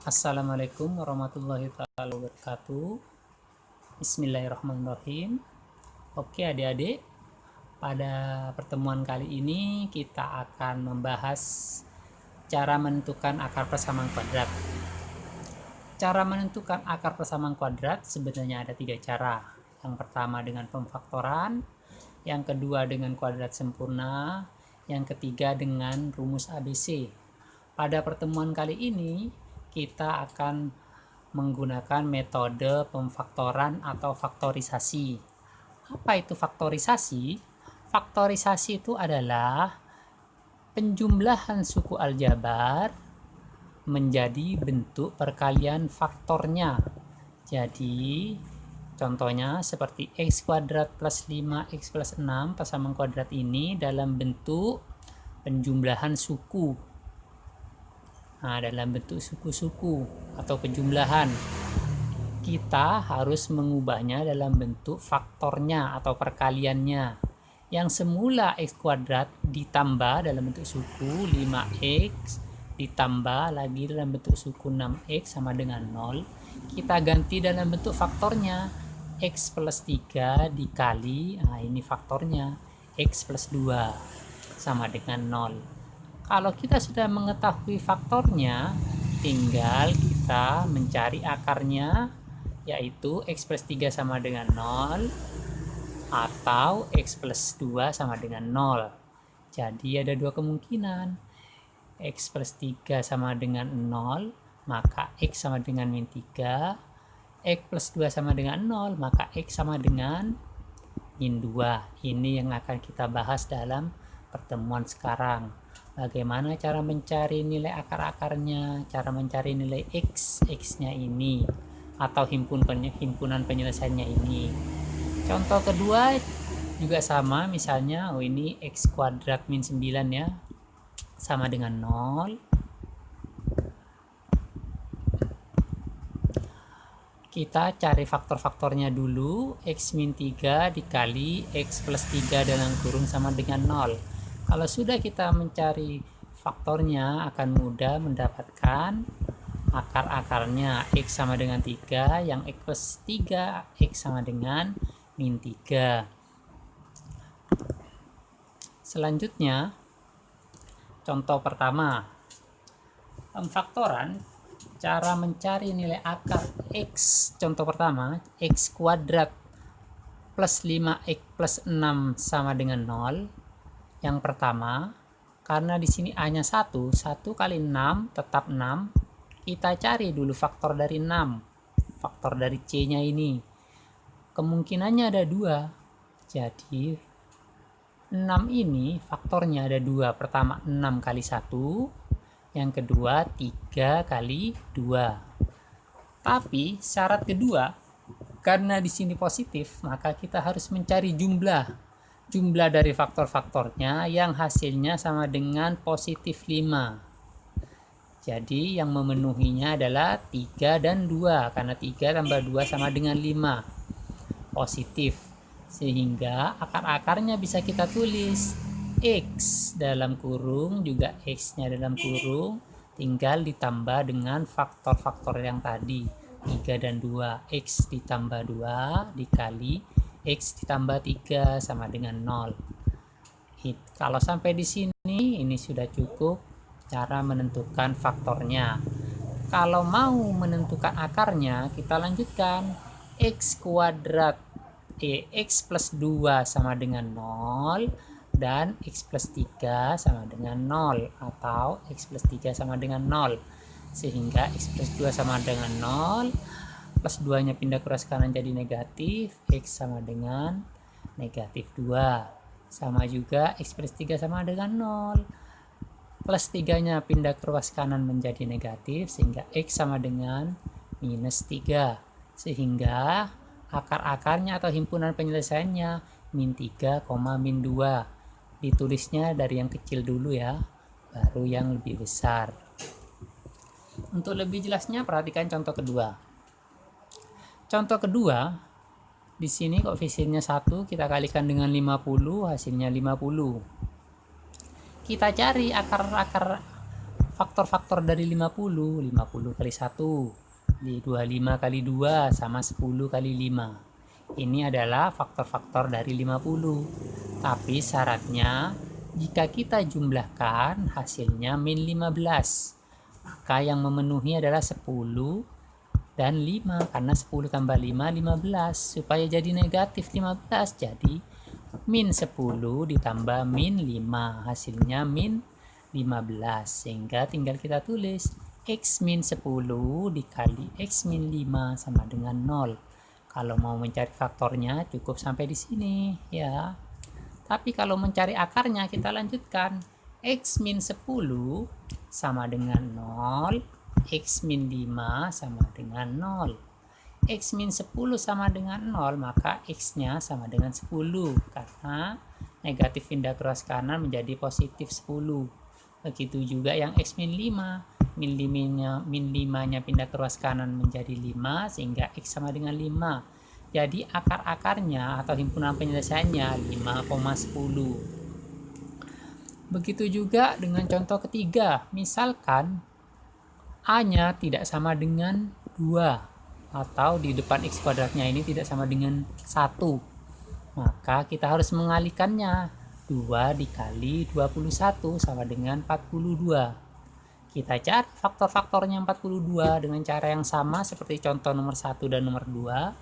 Assalamualaikum warahmatullahi wabarakatuh. Bismillahirrahmanirrahim. Oke adik-adik, pada pertemuan kali ini kita akan membahas cara menentukan akar persamaan kuadrat. Cara menentukan akar persamaan kuadrat sebenarnya ada 3 cara. Yang pertama dengan pemfaktoran, yang kedua dengan kuadrat sempurna, yang ketiga dengan rumus ABC. Pada pertemuan kali ini kita akan menggunakan metode pemfaktoran atau faktorisasi. Apa itu faktorisasi? Faktorisasi itu adalah penjumlahan suku aljabar menjadi bentuk perkalian faktornya. Jadi contohnya seperti x kuadrat plus 5x plus 6 persamaan kuadrat ini dalam bentuk penjumlahan suku. Dalam bentuk suku-suku atau penjumlahan, kita harus mengubahnya dalam bentuk faktornya atau perkaliannya. Yang semula x kuadrat ditambah dalam bentuk suku 5x ditambah lagi dalam bentuk suku 6x sama dengan 0, kita ganti dalam bentuk faktornya x plus 3 dikali, ini faktornya x plus 2 sama dengan 0. Kalau kita sudah mengetahui faktornya, tinggal kita mencari akarnya, yaitu x plus 3 sama dengan 0 atau x plus 2 sama dengan 0. Jadi ada dua kemungkinan. X plus 3 sama dengan 0, maka x sama dengan min 3. X plus 2 sama dengan 0, maka x sama dengan min 2. Ini yang akan kita bahas dalam pertemuan sekarang. Bagaimana cara mencari nilai akar-akarnya, cara mencari nilai x-nya ini, atau himpunan penyelesaiannya ini. Contoh kedua juga sama, misalnya ini x kuadrat min 9 ya, sama dengan 0. Kita cari faktor-faktornya dulu, x min 3 dikali x plus 3 dalam kurung sama dengan 0. Kalau sudah kita mencari faktornya, akan mudah mendapatkan akar-akarnya. X sama dengan 3, yang x plus 3, x sama dengan min 3. Selanjutnya, contoh pertama, pemfaktoran, cara mencari nilai akar x. Contoh pertama, x kuadrat plus 5x plus 6 sama dengan 0. Yang pertama, karena di sini A-nya 1 kali 6 tetap 6. Kita cari dulu faktor dari 6, faktor dari C-nya ini. Kemungkinannya ada 2. Jadi 6 ini faktornya ada 2. Pertama 6 kali 1, yang kedua 3 kali 2. Tapi syarat kedua, karena di sini positif, maka kita harus mencari jumlah dari faktor-faktornya yang hasilnya sama dengan positif 5. Jadi yang memenuhinya adalah 3 dan 2, karena 3 tambah 2 sama dengan 5, positif. Sehingga akar-akarnya bisa kita tulis x dalam kurung juga x-nya dalam kurung, tinggal ditambah dengan faktor-faktor yang tadi, 3 dan 2, x ditambah 2 dikali x ditambah 3 sama dengan 0. Kalau sampai di sini, ini sudah cukup cara menentukan faktornya. Kalau mau menentukan akarnya, kita lanjutkan. X kuadrat x plus 2 sama dengan 0 dan x plus 3 sama dengan 0, atau x plus 3 sama dengan 0. Sehingga x plus 2 sama dengan 0, plus 2 nya pindah ke ruas kanan jadi negatif, x sama dengan negatif 2. Sama juga x plus 3 sama dengan 0, plus 3 nya pindah ke ruas kanan menjadi negatif, sehingga x sama dengan minus 3. Sehingga akar-akarnya atau himpunan penyelesaiannya min 3, min 2. Ditulisnya dari yang kecil dulu ya, baru yang lebih besar. Untuk lebih jelasnya perhatikan contoh kedua. Contoh kedua, di sini koefisiennya 1, kita kalikan dengan 50, hasilnya 50. Kita cari akar-akar faktor-faktor dari 50. 50 kali 1, 25 kali 2 sama 10 kali 5. Ini adalah faktor-faktor dari 50. Tapi syaratnya jika kita jumlahkan hasilnya min 15. Maka yang memenuhi adalah 10 dan 5, karena 10 tambah 5, 15. Supaya jadi negatif 15, jadi min 10 ditambah min 5, hasilnya min 15. Sehingga tinggal kita tulis X min 10 dikali X min 5 sama dengan 0. Kalau mau mencari faktornya cukup sampai di sini ya. Tapi kalau mencari akarnya kita lanjutkan. X min 10 sama dengan 0, X min 5 sama dengan 0. X min 10 sama dengan 0, maka X-nya sama dengan 10. Karena negatif pindah ke ruas kanan menjadi positif 10. Begitu juga yang X min 5. Min 5-nya pindah ke ruas kanan menjadi 5, sehingga X sama dengan 5. Jadi akar-akarnya atau himpunan penyelesaiannya 5,10. Begitu juga dengan contoh ketiga. Misalkan A-nya tidak sama dengan 2, atau di depan X kuadratnya ini tidak sama dengan 1. Maka kita harus mengalihkannya. 2 dikali 21 sama dengan 42. Kita cari faktor-faktornya 42 dengan cara yang sama seperti contoh nomor 1 dan nomor 2.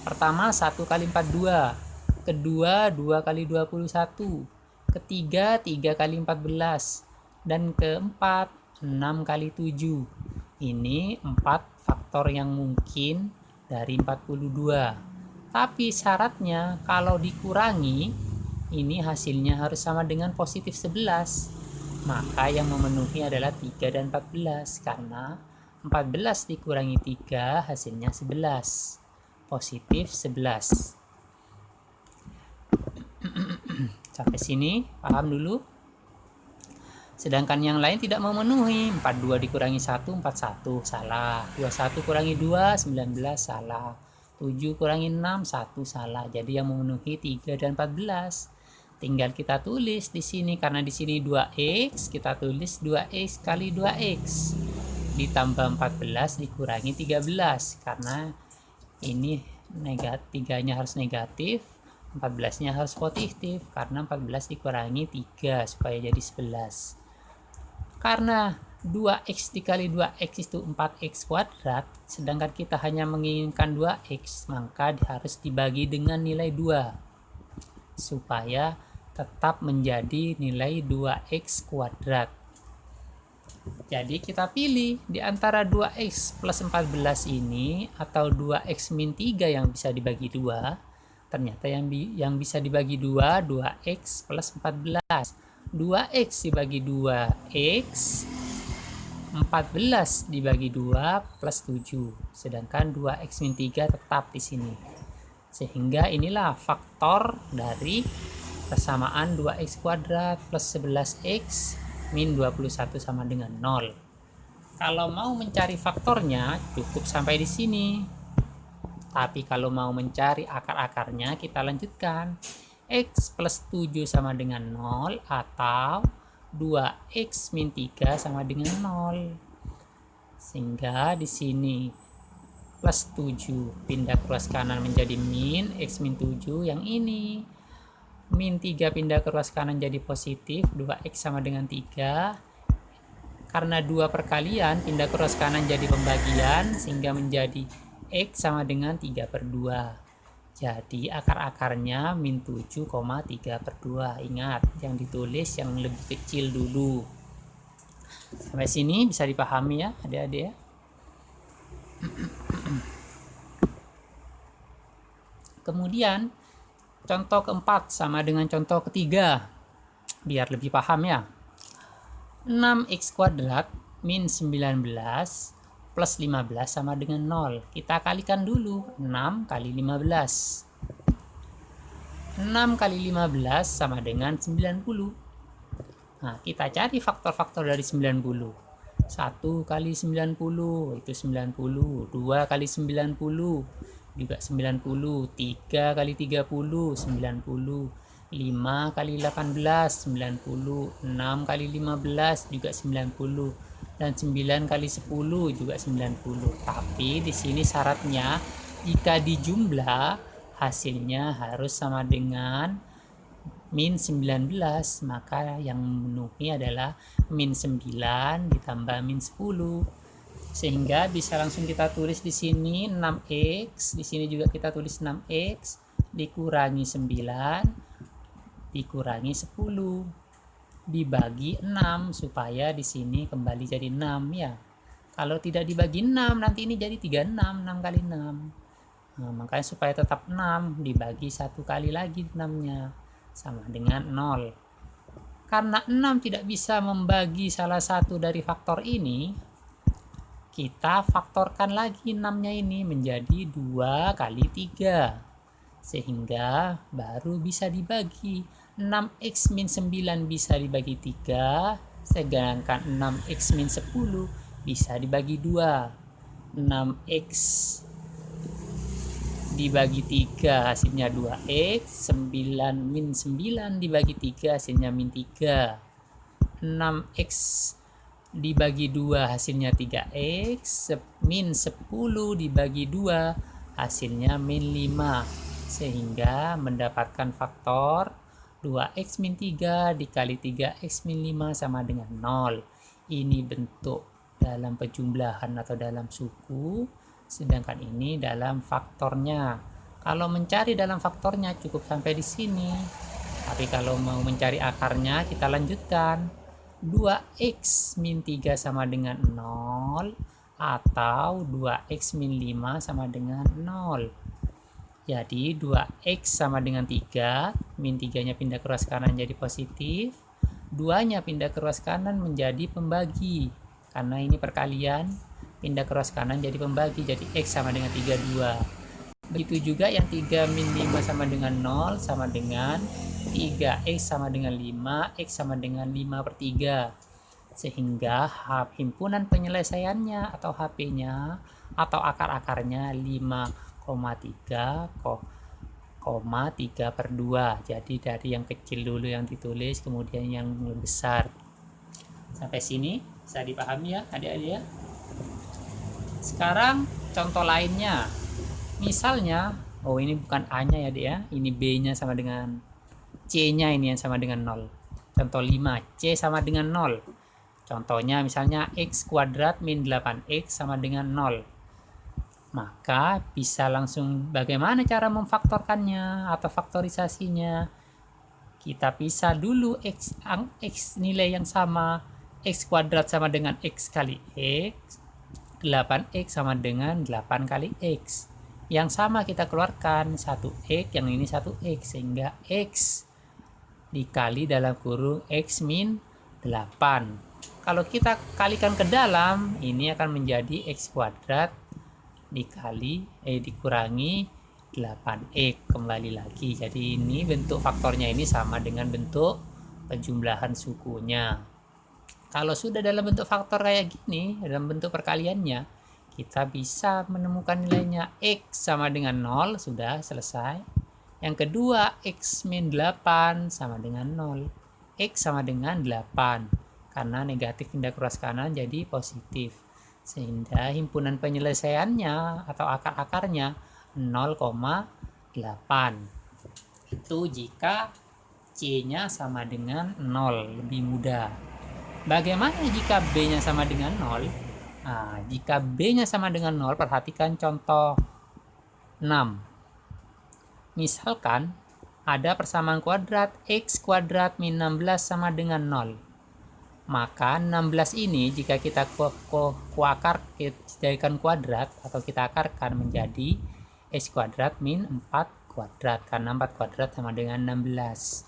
Pertama 1 kali 42. Kedua 2 kali 21. Ketiga 3 kali 14. Dan keempat 6 kali 7. Ini 4 faktor yang mungkin dari 42. Tapi syaratnya kalau dikurangi, ini hasilnya harus sama dengan positif 11. Maka yang memenuhi adalah 3 dan 14. Karena 14 dikurangi 3 hasilnya 11. Positif 11. Sampai sini paham dulu. Sedangkan yang lain tidak memenuhi. 42 dikurangi 1, 41, salah. 21 kurangi 2, 19, salah. 7 kurangi 6, 1, salah. Jadi yang memenuhi 3 dan 14. Tinggal kita tulis di sini, karena di sini 2x, kita tulis 2x kali 2x. Ditambah 14 dikurangi 13, karena ini negatif, 3-nya harus negatif. 14-nya harus positif, karena 14 dikurangi 3 supaya jadi 11. Karena 2x dikali 2x itu 4x kuadrat, sedangkan kita hanya menginginkan 2x, maka harus dibagi dengan nilai 2 supaya tetap menjadi nilai 2x kuadrat. Jadi kita pilih di antara 2x plus 14 ini atau 2x min 3 yang bisa dibagi 2. Ternyata yang bisa dibagi 2x plus 14. 2x dibagi 2x, 14 dibagi 2 plus 7. Sedangkan 2x min 3 tetap di sini. Sehingga inilah faktor dari persamaan 2x kuadrat plus 11x min 21 sama dengan 0. Kalau mau mencari faktornya cukup sampai di sini. Tapi kalau mau mencari akar-akarnya kita lanjutkan. X plus 7 sama dengan 0 atau 2x min 3 sama dengan 0. Sehingga di sini plus 7 pindah ke ruas kanan menjadi min x min 7 yang ini. Min 3 pindah ke ruas kanan jadi positif, 2x sama dengan 3. Karena 2 perkalian pindah ke ruas kanan jadi pembagian, sehingga menjadi X sama dengan 3 per 2. Jadi akar-akarnya min 7,3 per 2. Ingat, yang ditulis yang lebih kecil dulu. Sampai sini bisa dipahami ya adik-adik ya. Kemudian contoh keempat sama dengan contoh ketiga. Biar lebih paham ya. 6x kuadrat min 19 plus 15 sama dengan 0. Kita kalikan dulu. 6 kali 15. 6 kali 15 sama dengan 90. Nah, kita cari faktor-faktor dari 90. 1 kali 90 itu 90. 2 kali 90 juga 90. 3 kali 30 90. 5 kali 18 90, 6 kali 15 juga 90, dan 9 kali 10 juga 90. Tapi di sini syaratnya jika dijumlah hasilnya harus sama dengan min 19, maka yang memenuhi adalah min 9 ditambah min 10. Sehingga bisa langsung kita tulis di sini 6x, di sini juga kita tulis 6x dikurangi 9 dikurangi 10 dibagi 6 supaya di sini kembali jadi 6 ya. Kalau tidak dibagi 6 nanti ini jadi 36, 6 kali 6. Nah, makanya supaya tetap 6 dibagi 1 kali lagi 6-nya sama dengan 0. Karena 6 tidak bisa membagi salah satu dari faktor ini, kita faktorkan lagi 6-nya ini menjadi 2 kali 3. Sehingga baru bisa dibagi. 6x min 9 bisa dibagi 3, sedangkan 6x min 10 bisa dibagi 2. 6x dibagi 3 hasilnya 2x, 9 min 9 dibagi 3 hasilnya min 3. 6x dibagi 2 hasilnya 3x, min 10 dibagi 2 hasilnya min 5. Sehingga mendapatkan faktor 2x min 3 dikali 3x min 5 sama dengan 0. Ini bentuk dalam penjumlahan atau dalam suku, sedangkan ini dalam faktornya. Kalau mencari dalam faktornya cukup sampai di sini. Tapi kalau mau mencari akarnya kita lanjutkan. 2x min 3 sama dengan 0 atau 2x min 5 sama dengan 0. Jadi 2x sama dengan 3, min 3-nya pindah ke ruas kanan jadi positif, 2-nya pindah ke ruas kanan menjadi pembagi. Karena ini perkalian, pindah ke ruas kanan jadi pembagi, jadi x sama dengan 32. Begitu juga yang 3 min 5 sama dengan 0 sama dengan 3x sama dengan 5, x sama dengan 5 per 3. Sehingga himpunan penyelesaiannya atau HP-nya atau akar-akarnya 5,3 per 2. Jadi dari yang kecil dulu yang ditulis, kemudian yang besar. Sampai sini bisa dipahami ya adik-adik ya. Sekarang contoh lainnya. Misalnya, ini bukan A-nya ya adik ya, ini B-nya sama dengan C-nya, ini yang sama dengan 0. Contoh 5, C sama dengan 0. Contohnya misalnya x kuadrat min 8x sama dengan 0. Maka bisa langsung bagaimana cara memfaktorkannya atau faktorisasinya. Kita pisah dulu x nilai yang sama. X kuadrat sama dengan x kali x. 8x sama dengan 8 kali x. Yang sama kita keluarkan 1x, yang ini 1x. Sehingga x dikali dalam kurung x min 8. Kalau kita kalikan ke dalam, ini akan menjadi x kuadrat dikurangi 8x kembali lagi. Jadi ini bentuk faktornya ini sama dengan bentuk penjumlahan sukunya. Kalau sudah dalam bentuk faktor kayak gini, dalam bentuk perkaliannya, kita bisa menemukan nilainya. X sama dengan 0, sudah selesai. Yang kedua, x min 8 sama dengan 0. X sama dengan 8. Karena negatif pindah ke ruas kanan jadi positif. Sehingga himpunan penyelesaiannya atau akar-akarnya 0,8. Itu jika C-nya sama dengan 0, lebih mudah. Bagaimana jika B-nya sama dengan 0? Nah, jika B-nya sama dengan 0, perhatikan contoh 6. Misalkan ada persamaan kuadrat x kuadrat min 16 sama dengan 0. Maka 16 ini jika kita jadikan kuadrat atau kita akarkan menjadi x kuadrat min 4 kuadrat, karena 4 kuadrat sama dengan 16.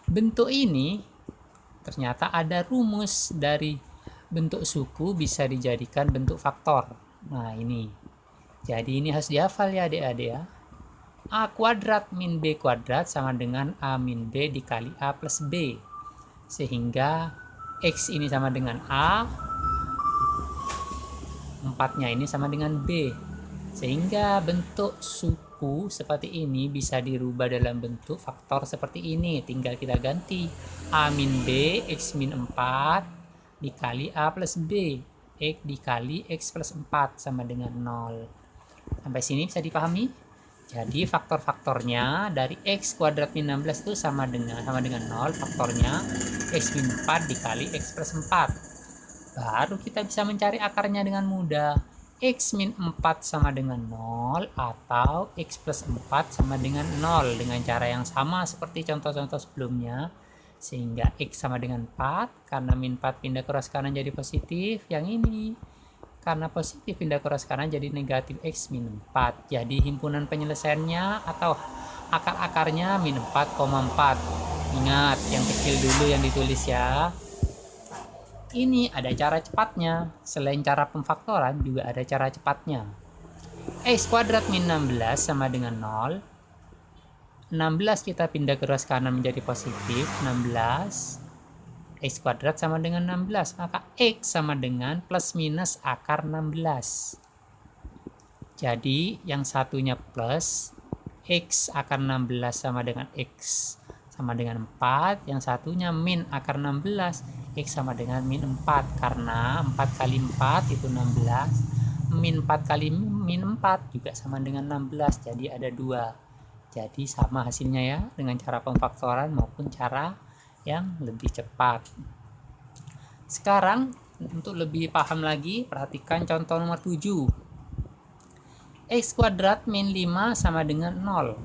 Bentuk ini ternyata ada rumus dari bentuk suku bisa dijadikan bentuk faktor. Nah ini, jadi ini harus dihafal ya adik-adik ya. A kuadrat min B kuadrat sama dengan A min B dikali A plus B. Sehingga X ini sama dengan A, 4-nya ini sama dengan B. Sehingga bentuk suku buku seperti ini bisa dirubah dalam bentuk faktor seperti ini. Tinggal kita ganti A min B X min 4 dikali A plus B X dikali X plus 4 sama dengan 0. Sampai sini bisa dipahami? Jadi faktor-faktornya dari X kuadrat min 16 itu sama dengan 0. Faktornya X min 4 dikali X plus 4. Baru kita bisa mencari akarnya dengan mudah. X min 4 sama dengan 0 atau X plus 4 sama dengan 0 dengan cara yang sama seperti contoh-contoh sebelumnya. Sehingga X sama dengan 4, karena min 4 pindah ke ruas kanan jadi positif. Yang ini karena positif pindah ke ruas kanan jadi negatif X min 4. Jadi himpunan penyelesaiannya atau akar-akarnya min 4,4. Ingat yang kecil dulu yang ditulis ya. Ini ada cara cepatnya. Selain cara pemfaktoran juga ada cara cepatnya. X kuadrat min 16 sama dengan 0. 16 kita pindah ke ruas kanan menjadi positif. 16 X kuadrat sama dengan 16. Maka X sama dengan plus minus akar 16. Jadi yang satunya plus, X akar 16 sama dengan X sama dengan 4. Yang satunya min akar 16. X sama dengan min 4. Karena 4 kali 4 itu 16. Min 4 kali min 4 juga sama dengan 16. Jadi ada 2. Jadi sama hasilnya ya. Dengan cara pemfaktoran maupun cara yang lebih cepat. Sekarang untuk lebih paham lagi, perhatikan contoh nomor 7. X kuadrat min 5 sama dengan 0.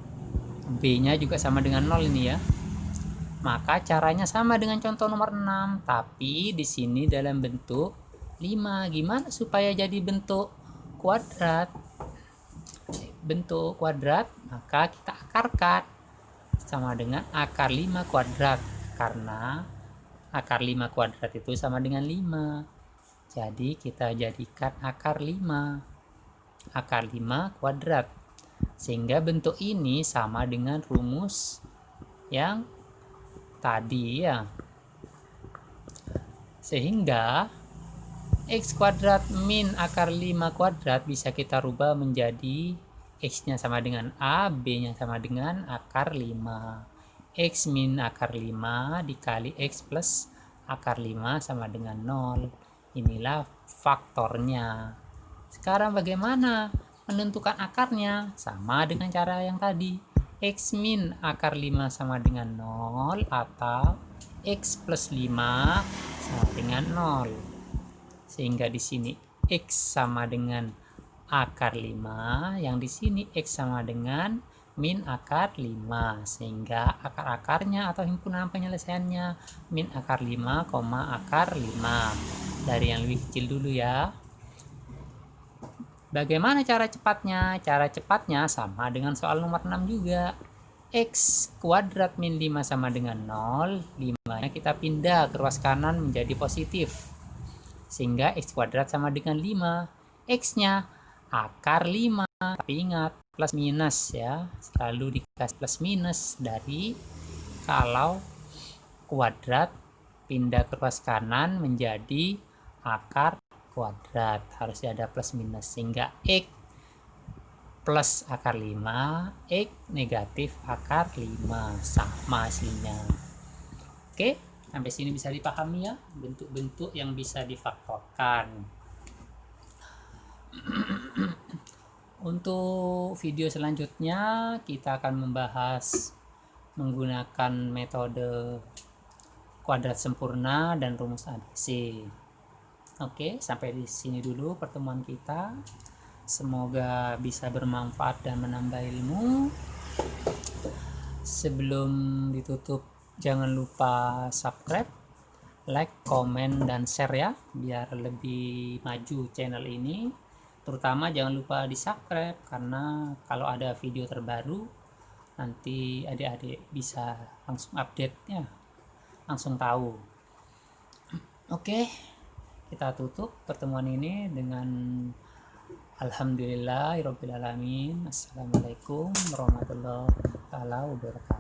B nya juga sama dengan 0 ini ya. Maka caranya sama dengan contoh nomor 6, tapi di sini dalam bentuk 5. Gimana supaya jadi bentuk kuadrat? Bentuk kuadrat, maka kita akarkan sama dengan akar 5 kuadrat. Karena akar 5 kuadrat itu sama dengan 5. Jadi kita jadikan akar 5. Akar 5 kuadrat. Sehingga bentuk ini sama dengan rumus yang tadi ya. Sehingga X kuadrat min akar 5 kuadrat bisa kita rubah menjadi X-nya sama dengan A, B-nya sama dengan akar 5. X min akar 5 dikali X plus akar 5 sama dengan 0. Inilah faktornya. Sekarang bagaimana menentukan akarnya? Sama dengan cara yang tadi. X min akar 5 sama dengan 0 atau X plus 5 sama dengan 0. Sehingga di sini X sama dengan akar 5, yang di sini X sama dengan min akar 5. Sehingga akar-akarnya atau himpunan penyelesaiannya min akar 5, akar 5. Dari yang lebih kecil dulu ya. Bagaimana cara cepatnya? Cara cepatnya sama dengan soal nomor 6 juga. X kuadrat min 5 sama dengan 0. 5-nya kita pindah ke ruas kanan menjadi positif. Sehingga X kuadrat sama dengan 5. X-nya akar 5. Tapi ingat, plus minus ya. Selalu dikasih plus minus dari kalau kuadrat pindah ke ruas kanan menjadi akar kuadrat, harus ada plus minus. Sehingga X plus akar 5, X negatif akar 5, sama hasilnya. Oke, sampai sini bisa dipahami ya bentuk-bentuk yang bisa difaktorkan. Untuk video selanjutnya kita akan membahas menggunakan metode kuadrat sempurna dan rumus ABC. Oke, sampai di sini dulu pertemuan kita. Semoga bisa bermanfaat dan menambah ilmu. Sebelum ditutup, jangan lupa subscribe, like, komen, dan share ya, biar lebih maju channel ini. Terutama jangan lupa di subscribe, karena kalau ada video terbaru nanti adik-adik bisa langsung update-nya, langsung tahu. Oke, kita tutup pertemuan ini dengan alhamdulillahirabbil alamin. Assalamualaikum warahmatullahi wabarakatuh.